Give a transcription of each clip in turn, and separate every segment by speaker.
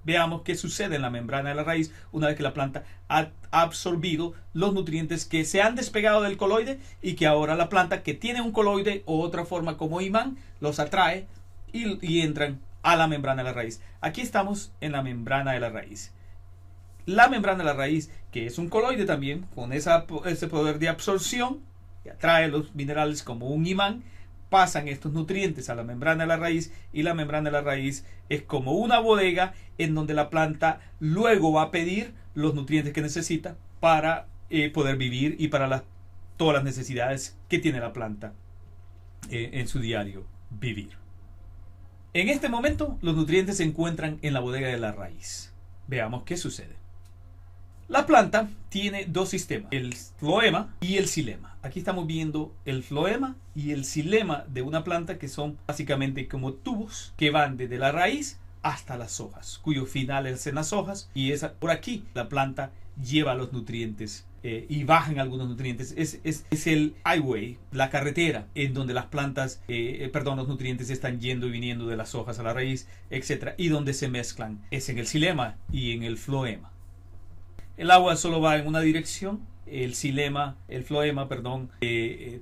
Speaker 1: Veamos qué sucede en la membrana de la raíz una vez que la planta ha absorbido los nutrientes que se han despegado del coloide y que ahora la planta, que tiene un coloide o otra forma como imán, los atrae y entran a la membrana de la raíz. Aquí estamos en la membrana de la raíz. La membrana de la raíz, que es un coloide también, con ese poder de absorción, que atrae los minerales como un imán, pasan estos nutrientes a la membrana de la raíz, y la membrana de la raíz es como una bodega en donde la planta luego va a pedir los nutrientes que necesita para poder vivir y para todas las necesidades que tiene la planta en su diario vivir. En este momento los nutrientes se encuentran en la bodega de la raíz. Veamos qué sucede. La planta tiene dos sistemas, el floema y el xilema. Aquí estamos viendo el floema y el xilema de una planta, que son básicamente como tubos que van desde la raíz hasta las hojas, cuyo final es en las hojas, y por aquí la planta lleva los nutrientes y bajan algunos nutrientes. Es el highway, la carretera en donde las plantas, los nutrientes están yendo y viniendo de las hojas a la raíz, etc. Y donde se mezclan es en el xilema y en el floema. El agua solo va en una dirección. El floema,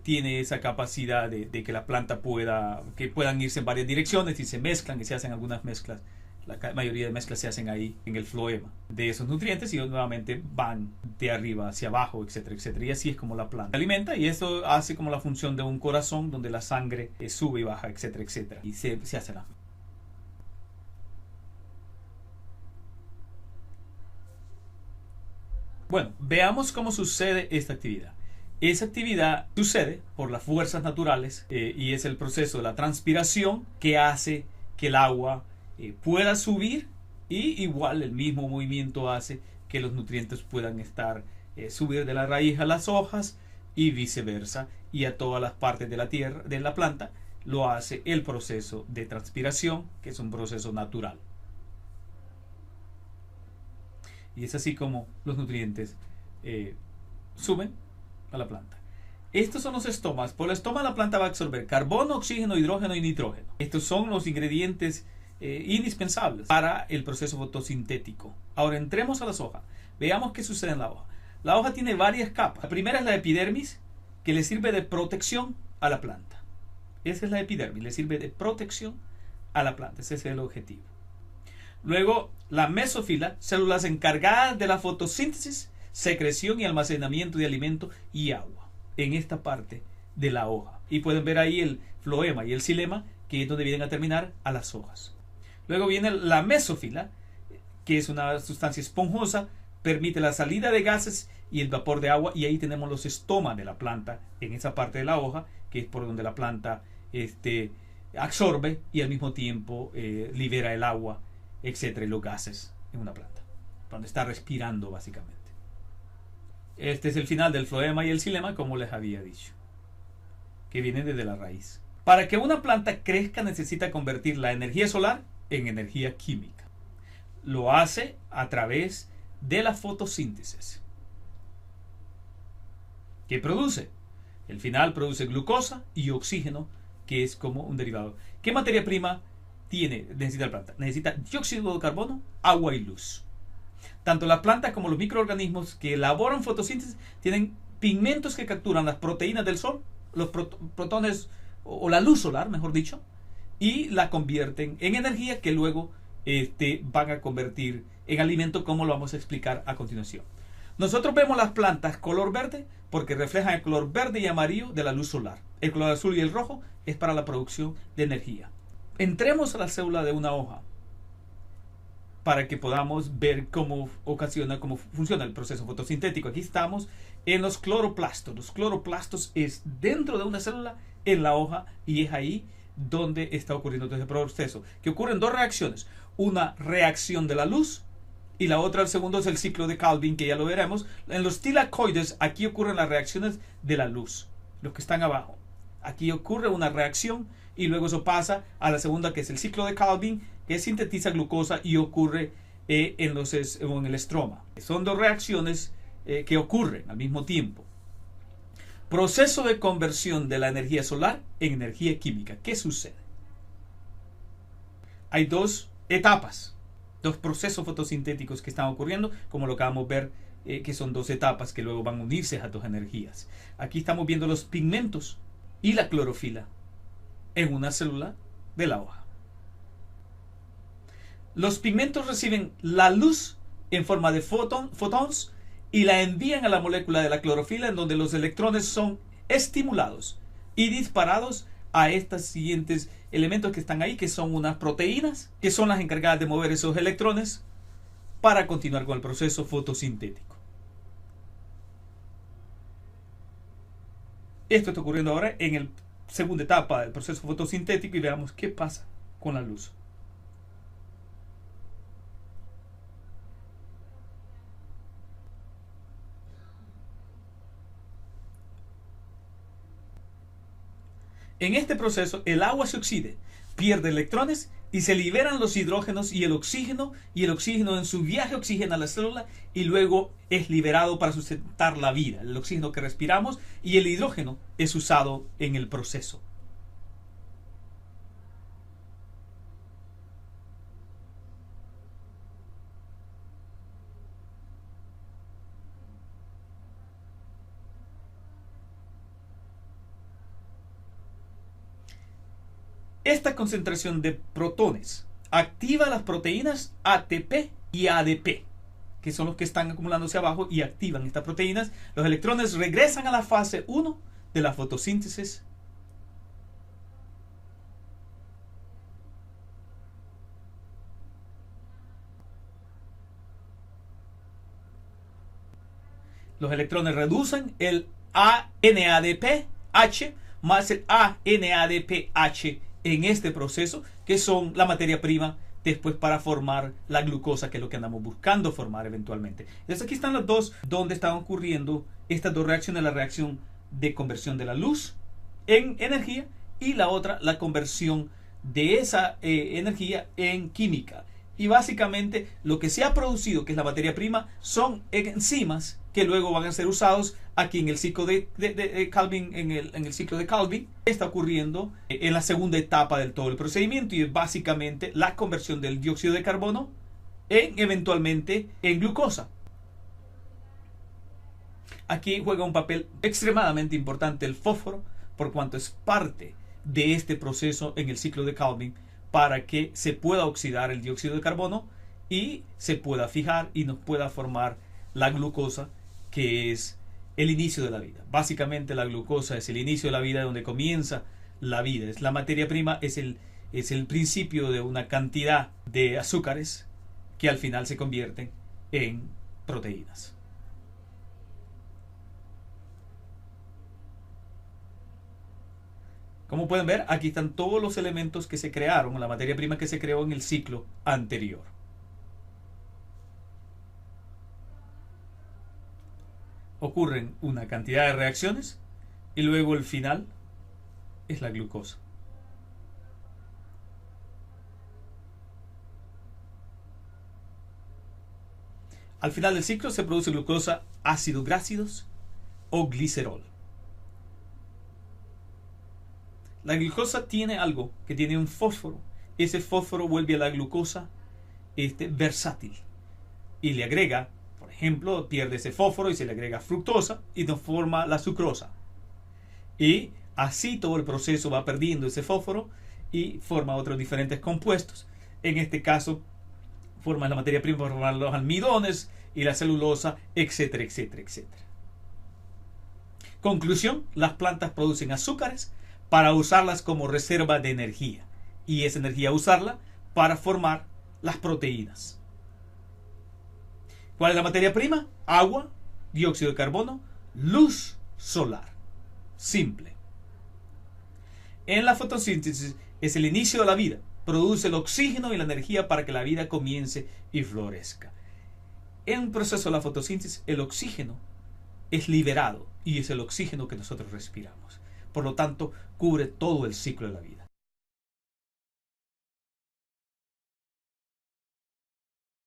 Speaker 1: tiene esa capacidad de que la planta puedan irse en varias direcciones, y se mezclan y se hacen algunas mezclas. La mayoría de mezclas se hacen ahí en el floema de esos nutrientes, y nuevamente van de arriba hacia abajo, etcétera, etcétera. Y así es como la planta se alimenta, y eso hace como la función de un corazón donde la sangre sube y baja, etcétera, etcétera. Y se hace la... Bueno, veamos cómo sucede esta actividad. Esa actividad sucede por las fuerzas naturales, y es el proceso de la transpiración que hace que el agua pueda subir, y igual el mismo movimiento hace que los nutrientes puedan subir de la raíz a las hojas y viceversa, y a todas las partes de la tierra, de la planta, lo hace el proceso de transpiración, que es un proceso natural. Y es así como los nutrientes suben a la planta. Estos son los estomas. Por el estoma la planta va a absorber carbono, oxígeno, hidrógeno y nitrógeno. Estos son los ingredientes indispensables para el proceso fotosintético. Ahora entremos a las hojas. Veamos qué sucede en la hoja. La hoja tiene varias capas. La primera es la epidermis, que le sirve de protección a la planta. Esa es la epidermis, le sirve de protección a la planta. Ese es el objetivo. Luego, la mesófila, células encargadas de la fotosíntesis, secreción y almacenamiento de alimento y agua en esta parte de la hoja. Y pueden ver ahí el floema y el xilema, que es donde vienen a terminar a las hojas. Luego viene la mesófila, que es una sustancia esponjosa, permite la salida de gases y el vapor de agua, y ahí tenemos los estomas de la planta en esa parte de la hoja, que es por donde la planta absorbe y al mismo tiempo libera el agua, etcétera, y los gases en una planta, donde está respirando básicamente. Este es el final del floema y el xilema, como les había dicho, que vienen desde la raíz. Para que una planta crezca necesita convertir la energía solar en energía química. Lo hace a través de la fotosíntesis. ¿Qué produce? El final produce glucosa y oxígeno, que es como un derivado. ¿Qué materia prima necesita la planta? Necesita dióxido de carbono, agua y luz. Tanto la planta como los microorganismos que elaboran fotosíntesis tienen pigmentos que capturan las proteínas del sol, los protones o la luz solar, mejor dicho, y la convierten en energía que luego van a convertir en alimento, como lo vamos a explicar a continuación. Nosotros vemos las plantas color verde porque reflejan el color verde y amarillo de la luz solar. El color azul y el rojo es para la producción de energía. Entremos a la célula de una hoja para que podamos ver cómo funciona el proceso fotosintético. Aquí estamos en los cloroplastos. Los cloroplastos es dentro de una célula en la hoja, y es ahí donde está ocurriendo todo ese proceso, que ocurren dos reacciones. Una reacción de la luz y la otra, el segundo, es el ciclo de Calvin, que ya lo veremos. En los tilacoides, aquí ocurren las reacciones de la luz, los que están abajo. Aquí ocurre una reacción y luego eso pasa a la segunda, que es el ciclo de Calvin, que sintetiza glucosa y ocurre en el estroma. Son dos reacciones que ocurren al mismo tiempo. Proceso de conversión de la energía solar en energía química. ¿Qué sucede? Hay dos etapas. Dos procesos fotosintéticos que están ocurriendo, como lo acabamos de ver, que son dos etapas que luego van a unirse a dos energías. Aquí estamos viendo los pigmentos y la clorofila en una célula de la hoja. Los pigmentos reciben la luz en forma de fotones y la envían a la molécula de la clorofila, en donde los electrones son estimulados y disparados a estos siguientes elementos que están ahí, que son unas proteínas, que son las encargadas de mover esos electrones para continuar con el proceso fotosintético. Esto está ocurriendo ahora en la segunda etapa del proceso fotosintético y veamos qué pasa con la luz. En este proceso, el agua se oxida, pierde electrones y se liberan los hidrógenos y el oxígeno en su viaje oxigena la célula y luego es liberado para sustentar la vida, el oxígeno que respiramos, y el hidrógeno es usado en el proceso. Esta concentración de protones activa las proteínas ATP y ADP, que son los que están acumulándose abajo y activan estas proteínas. Los electrones regresan a la fase 1 de la fotosíntesis. Los electrones reducen el NADPH más el NADPH en este proceso, que son la materia prima después para formar la glucosa, que es lo que andamos buscando formar eventualmente. Entonces aquí están los dos donde están ocurriendo estas dos reacciones: la reacción de conversión de la luz en energía y la otra, la conversión de esa energía en química. Y básicamente lo que se ha producido, que es la materia prima, son enzimas que luego van a ser usados aquí en el ciclo de Calvin, en el ciclo de Calvin. Está ocurriendo en la segunda etapa del todo el procedimiento, y es básicamente la conversión del dióxido de carbono eventualmente en glucosa. Aquí juega un papel extremadamente importante el fósforo, por cuanto es parte de este proceso en el ciclo de Calvin, para que se pueda oxidar el dióxido de carbono y se pueda fijar y nos pueda formar la glucosa, que es el inicio de la vida. Básicamente la glucosa es el inicio de la vida, donde comienza la vida. Es la materia prima, es el principio de una cantidad de azúcares que al final se convierten en proteínas. Como pueden ver, aquí están todos los elementos que se crearon, la materia prima que se creó en el ciclo anterior. Ocurren una cantidad de reacciones y luego el final es la glucosa. Al final del ciclo se produce glucosa, ácidos grácidos o glicerol. La glucosa tiene algo, que tiene un fósforo. Ese fósforo vuelve a la glucosa versátil y le agrega, por ejemplo, pierde ese fósforo y se le agrega fructosa y nos forma la sucrosa. Y así todo el proceso va perdiendo ese fósforo y forma otros diferentes compuestos. En este caso, forma la materia prima para formar los almidones y la celulosa, etcétera, etcétera, etcétera. Conclusión: las plantas producen azúcares para usarlas como reserva de energía, y esa energía usarla para formar las proteínas. ¿Cuál es la materia prima? Agua, dióxido de carbono, luz solar. Simple. En la fotosíntesis es el inicio de la vida. Produce el oxígeno y la energía para que la vida comience y florezca. En el proceso de la fotosíntesis, el oxígeno es liberado y es el oxígeno que nosotros respiramos. Por lo tanto, cubre todo el ciclo de la vida.